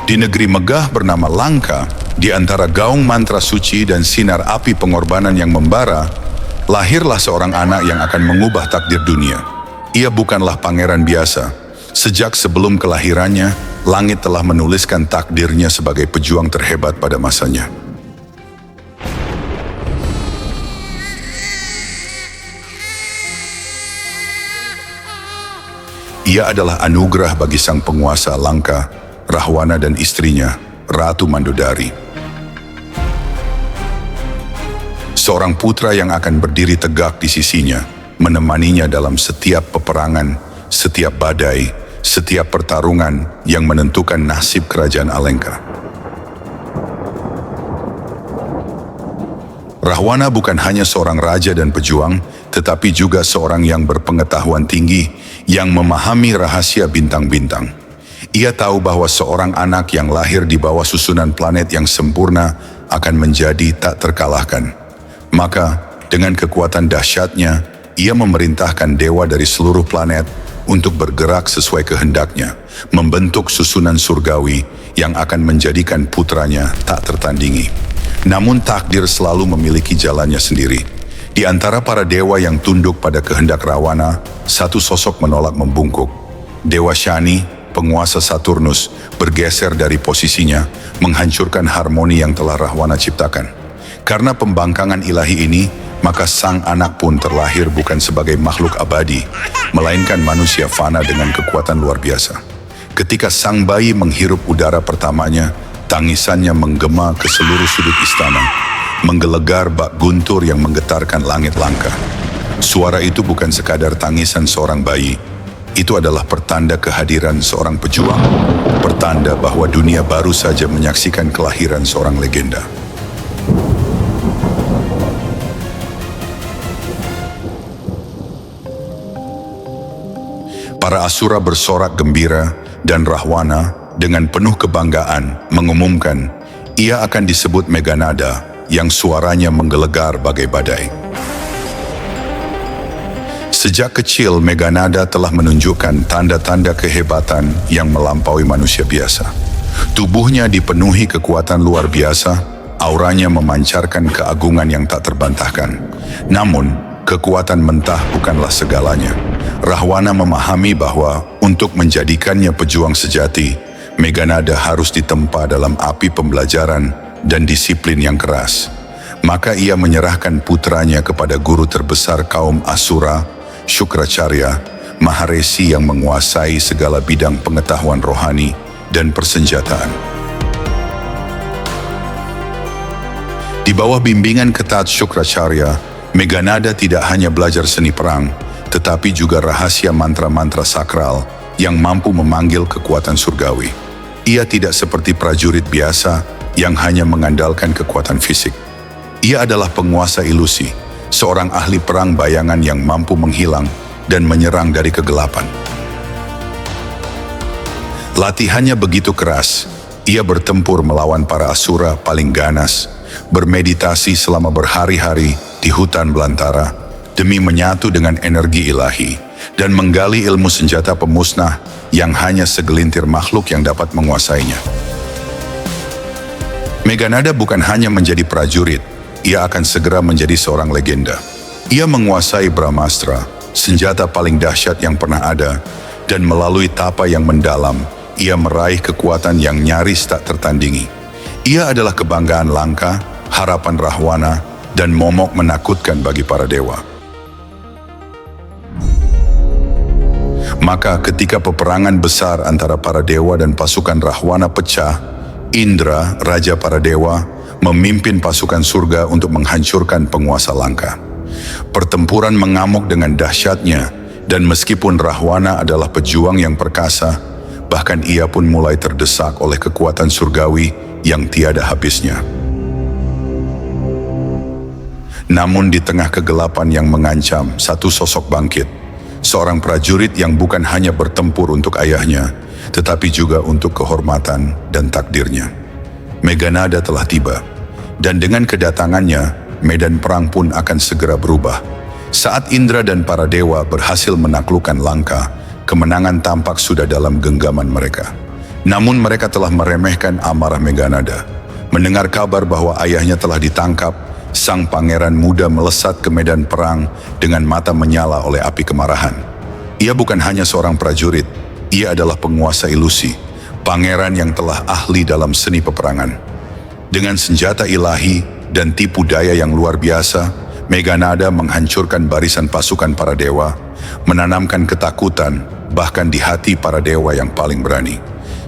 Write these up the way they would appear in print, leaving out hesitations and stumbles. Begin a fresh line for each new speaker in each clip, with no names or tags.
Di negeri megah bernama Lanka, di antara gaung mantra suci dan sinar api pengorbanan yang membara, lahirlah seorang anak yang akan mengubah takdir dunia. Ia bukanlah pangeran biasa. Sejak sebelum kelahirannya, langit telah menuliskan takdirnya sebagai pejuang terhebat pada masanya. Ia adalah anugerah bagi sang penguasa Lanka, Rahwana dan istrinya, Ratu Mandodari. Seorang putra yang akan berdiri tegak di sisinya, menemaninya dalam setiap peperangan, setiap badai, setiap pertarungan yang menentukan nasib kerajaan Alengka. Rahwana bukan hanya seorang raja dan pejuang, tetapi juga seorang yang berpengetahuan tinggi, yang memahami rahasia bintang-bintang. Ia tahu bahwa seorang anak yang lahir di bawah susunan planet yang sempurna akan menjadi tak terkalahkan. Maka, dengan kekuatan dahsyatnya, ia memerintahkan dewa dari seluruh planet untuk bergerak sesuai kehendaknya, membentuk susunan surgawi yang akan menjadikan putranya tak tertandingi. Namun takdir selalu memiliki jalannya sendiri. Di antara para dewa yang tunduk pada kehendak Rahwana, satu sosok menolak membungkuk. Dewa Shani, penguasa Saturnus, bergeser dari posisinya, menghancurkan harmoni yang telah Rahwana ciptakan. Karena pembangkangan ilahi ini, maka sang anak pun terlahir bukan sebagai makhluk abadi, melainkan manusia fana dengan kekuatan luar biasa. Ketika sang bayi menghirup udara pertamanya, tangisannya menggema ke seluruh sudut istana, menggelegar bak guntur yang menggetarkan langit Lanka. Suara itu bukan sekadar tangisan seorang bayi, itu adalah pertanda kehadiran seorang pejuang, pertanda bahwa dunia baru saja menyaksikan kelahiran seorang legenda. Para asura bersorak gembira dan Rahwana dengan penuh kebanggaan mengumumkan ia akan disebut Meghanada yang suaranya menggelegar bagai badai. Sejak kecil Meghanada telah menunjukkan tanda-tanda kehebatan yang melampaui manusia biasa. Tubuhnya dipenuhi kekuatan luar biasa, auranya memancarkan keagungan yang tak terbantahkan. Namun, kekuatan mentah bukanlah segalanya. Rahwana memahami bahwa untuk menjadikannya pejuang sejati, Meghanada harus ditempa dalam api pembelajaran dan disiplin yang keras. Maka ia menyerahkan putranya kepada guru terbesar kaum Asura, Syukracarya, Maharesi yang menguasai segala bidang pengetahuan rohani dan persenjataan. Di bawah bimbingan ketat Syukracarya, Meghanada tidak hanya belajar seni perang, tetapi juga rahasia mantra-mantra sakral yang mampu memanggil kekuatan surgawi. Ia tidak seperti prajurit biasa yang hanya mengandalkan kekuatan fisik. Ia adalah penguasa ilusi, seorang ahli perang bayangan yang mampu menghilang dan menyerang dari kegelapan. Latihannya begitu keras, ia bertempur melawan para asura paling ganas, bermeditasi selama berhari-hari di hutan belantara demi menyatu dengan energi ilahi dan menggali ilmu senjata pemusnah yang hanya segelintir makhluk yang dapat menguasainya. Meghanada bukan hanya menjadi prajurit, ia akan segera menjadi seorang legenda. Ia menguasai Brahmastra, senjata paling dahsyat yang pernah ada, dan melalui tapa yang mendalam, ia meraih kekuatan yang nyaris tak tertandingi. Ia adalah kebanggaan Lanka, harapan Rahwana, dan momok menakutkan bagi para dewa. Maka ketika peperangan besar antara para dewa dan pasukan Rahwana pecah, Indra, raja para dewa, memimpin pasukan surga untuk menghancurkan penguasa Lanka. Pertempuran mengamuk dengan dahsyatnya, dan meskipun Rahwana adalah pejuang yang perkasa, bahkan ia pun mulai terdesak oleh kekuatan surgawi yang tiada habisnya. Namun di tengah kegelapan yang mengancam, satu sosok bangkit. Seorang prajurit yang bukan hanya bertempur untuk ayahnya, tetapi juga untuk kehormatan dan takdirnya. Meghanada telah tiba, dan dengan kedatangannya, medan perang pun akan segera berubah. Saat Indra dan para dewa berhasil menaklukkan Lanka, kemenangan tampak sudah dalam genggaman mereka. Namun mereka telah meremehkan amarah Meghanada. Mendengar kabar bahwa ayahnya telah ditangkap, sang pangeran muda melesat ke medan perang dengan mata menyala oleh api kemarahan. Ia bukan hanya seorang prajurit, ia adalah penguasa ilusi, pangeran yang telah ahli dalam seni peperangan. Dengan senjata ilahi dan tipu daya yang luar biasa, Meghanada menghancurkan barisan pasukan para dewa, menanamkan ketakutan bahkan di hati para dewa yang paling berani.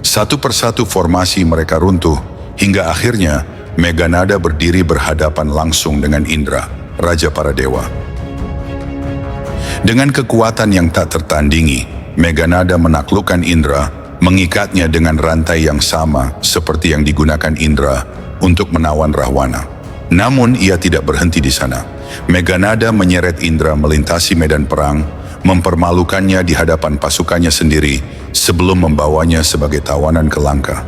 Satu persatu formasi mereka runtuh, hingga akhirnya Meghanada berdiri berhadapan langsung dengan Indra, Raja para Dewa. Dengan kekuatan yang tak tertandingi, Meghanada menaklukkan Indra, mengikatnya dengan rantai yang sama seperti yang digunakan Indra untuk menawan Rahwana. Namun ia tidak berhenti di sana. Meghanada menyeret Indra melintasi medan perang, mempermalukannya di hadapan pasukannya sendiri sebelum membawanya sebagai tawanan ke Lanka.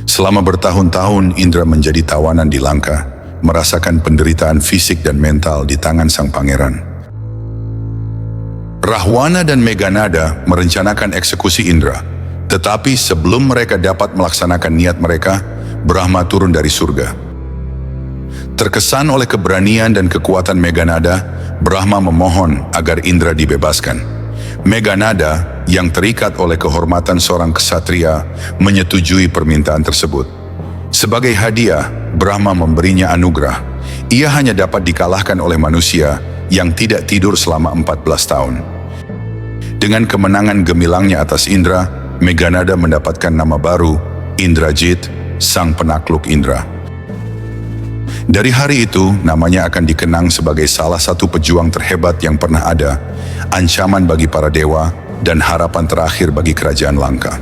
Selama bertahun-tahun Indra menjadi tawanan di Lanka, merasakan penderitaan fisik dan mental di tangan sang pangeran. Rahwana dan Meghanada merencanakan eksekusi Indra, tetapi sebelum mereka dapat melaksanakan niat mereka, Brahma turun dari surga. Terkesan oleh keberanian dan kekuatan Meghanada, Brahma memohon agar Indra dibebaskan. Meghanada yang terikat oleh kehormatan seorang ksatria menyetujui permintaan tersebut. Sebagai hadiah, Brahma memberinya anugerah. Ia hanya dapat dikalahkan oleh manusia yang tidak tidur selama 14 tahun. Dengan kemenangan gemilangnya atas Indra, Meghanada mendapatkan nama baru, Indrajit, sang penakluk Indra. Dari hari itu, namanya akan dikenang sebagai salah satu pejuang terhebat yang pernah ada, ancaman bagi para dewa, dan harapan terakhir bagi kerajaan Lanka.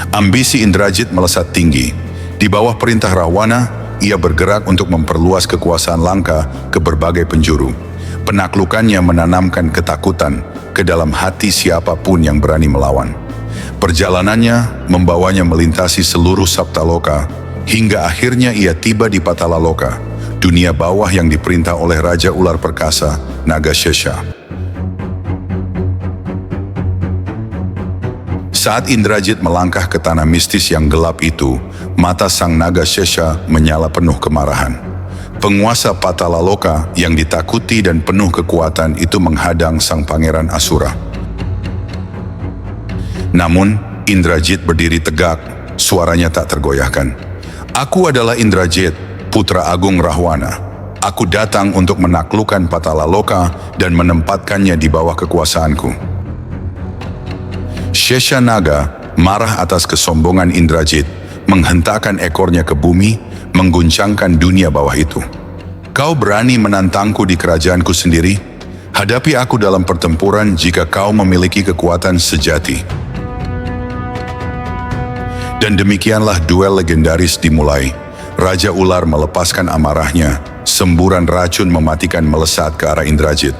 Ambisi Indrajit melesat tinggi. Di bawah perintah Rahwana, ia bergerak untuk memperluas kekuasaan Lanka ke berbagai penjuru. Penaklukannya menanamkan ketakutan ke dalam hati siapapun yang berani melawan. Perjalanannya membawanya melintasi seluruh Saptaloka, hingga akhirnya ia tiba di Patalaloka, dunia bawah yang diperintah oleh Raja Ular Perkasa, Nagashesha. Saat Indrajit melangkah ke tanah mistis yang gelap itu, mata sang Nagashesha menyala penuh kemarahan. Penguasa Patalaloka yang ditakuti dan penuh kekuatan itu menghadang sang pangeran Asura. Namun, Indrajit berdiri tegak, suaranya tak tergoyahkan. Aku adalah Indrajit, putra agung Rahwana. Aku datang untuk menaklukkan Patalaloka dan menempatkannya di bawah kekuasaanku. Sheshanaga marah atas kesombongan Indrajit, menghentakkan ekornya ke bumi, mengguncangkan dunia bawah itu. Kau berani menantangku di kerajaanku sendiri? Hadapi aku dalam pertempuran jika kau memiliki kekuatan sejati. Dan demikianlah duel legendaris dimulai. Raja Ular melepaskan amarahnya, semburan racun mematikan melesat ke arah Indrajit.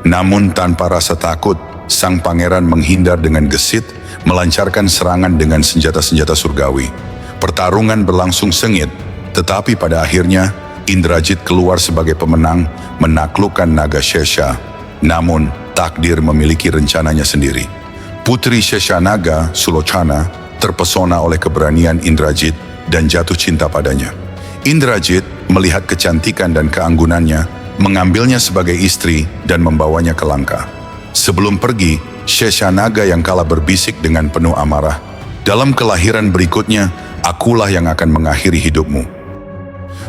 Namun tanpa rasa takut, sang pangeran menghindar dengan gesit, melancarkan serangan dengan senjata-senjata surgawi. Pertarungan berlangsung sengit, tetapi pada akhirnya Indrajit keluar sebagai pemenang, menaklukkan Nagashesha. Namun takdir memiliki rencananya sendiri. Putri Sheshanaga, Sulochana, terpesona oleh keberanian Indrajit dan jatuh cinta padanya. Indrajit melihat kecantikan dan keanggunannya, mengambilnya sebagai istri dan membawanya ke Lanka. Sebelum pergi, Sheshanaga yang kalah berbisik dengan penuh amarah, "Dalam kelahiran berikutnya, akulah yang akan mengakhiri hidupmu."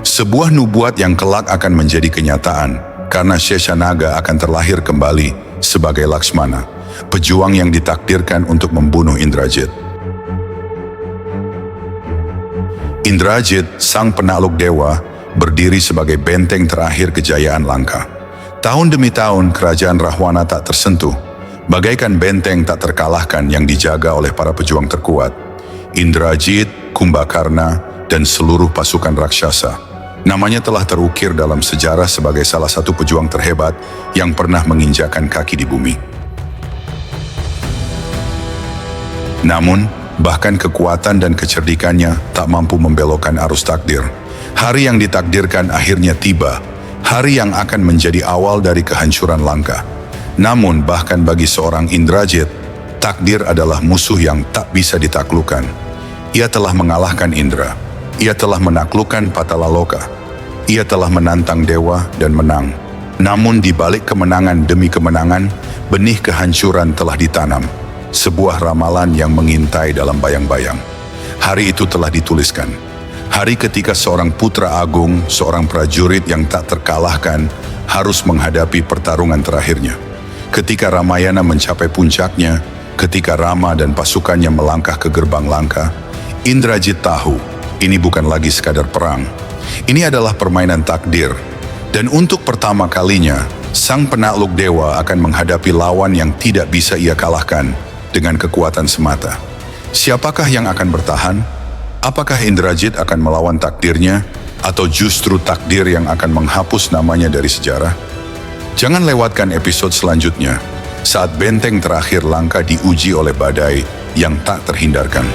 Sebuah nubuat yang kelak akan menjadi kenyataan, karena Sheshanaga akan terlahir kembali sebagai Laksmana, pejuang yang ditakdirkan untuk membunuh Indrajit. Indrajit, sang penakluk dewa, berdiri sebagai benteng terakhir kejayaan Lanka. Tahun demi tahun, kerajaan Rahwana tak tersentuh, bagaikan benteng tak terkalahkan yang dijaga oleh para pejuang terkuat. Indrajit, Kumbakarna, dan seluruh pasukan raksasa. Namanya telah terukir dalam sejarah sebagai salah satu pejuang terhebat yang pernah menginjakkan kaki di bumi. Namun, bahkan kekuatan dan kecerdikannya tak mampu membelokkan arus takdir. Hari yang ditakdirkan akhirnya tiba, hari yang akan menjadi awal dari kehancuran Lanka. Namun bahkan bagi seorang Indrajit, takdir adalah musuh yang tak bisa ditaklukkan. Ia telah mengalahkan Indra. Ia telah menaklukkan Patalaloka. Ia telah menantang dewa dan menang. Namun di balik kemenangan demi kemenangan, benih kehancuran telah ditanam. Sebuah ramalan yang mengintai dalam bayang-bayang. Hari itu telah dituliskan. Hari ketika seorang putra agung, seorang prajurit yang tak terkalahkan, harus menghadapi pertarungan terakhirnya. Ketika Ramayana mencapai puncaknya, ketika Rama dan pasukannya melangkah ke gerbang Langka, Indrajit tahu, ini bukan lagi sekadar perang. Ini adalah permainan takdir. Dan untuk pertama kalinya, sang penakluk dewa akan menghadapi lawan yang tidak bisa ia kalahkan dengan kekuatan semata. Siapakah yang akan bertahan? Apakah Indrajit akan melawan takdirnya, atau justru takdir yang akan menghapus namanya dari sejarah? Jangan lewatkan episode selanjutnya, saat benteng terakhir Langka diuji oleh badai yang tak terhindarkan.